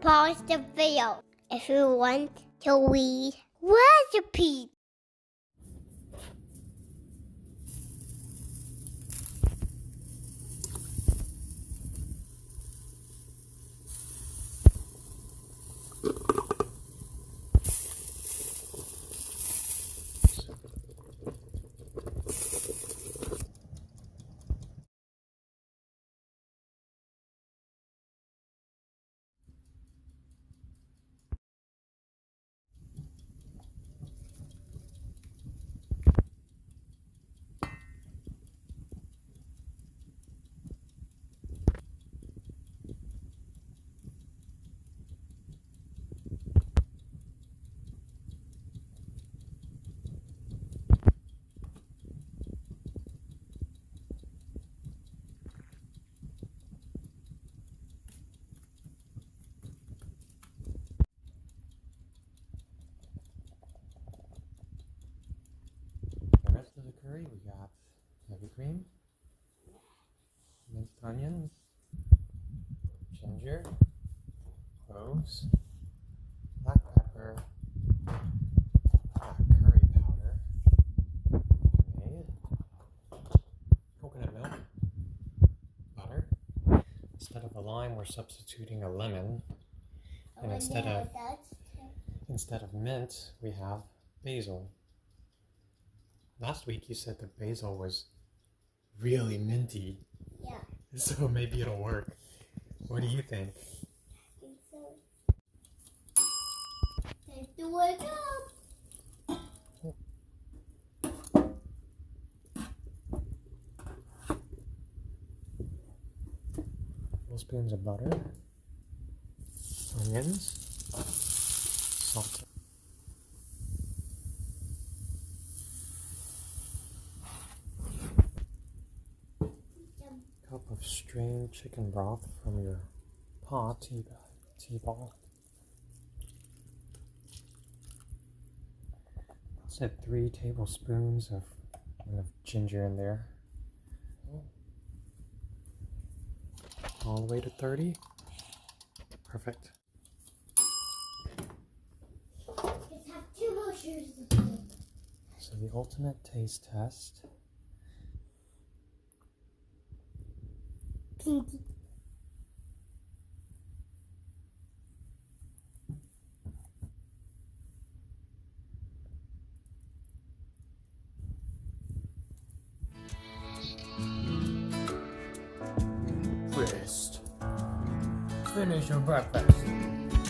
pause the video if you want to read recipes. The rest of the curry, we got heavy cream, minced onions, ginger, cloves, black pepper, black curry powder, made, coconut milk, butter. Instead of a lime, we're substituting a lemon, and instead of mint, we have basil. Last week you said the basil was really minty. Yeah. So maybe it'll work. What do you think? I think so. Time to wake up. Tablespoons of butter, onions, salt. Cup of strained chicken broth from your pot, tea ball. I'll set 3 tablespoons of ginger in there. All the way to 30. Perfect. Just have 2 more shoes to do. So the ultimate taste test. Pinky. Finish your breakfast.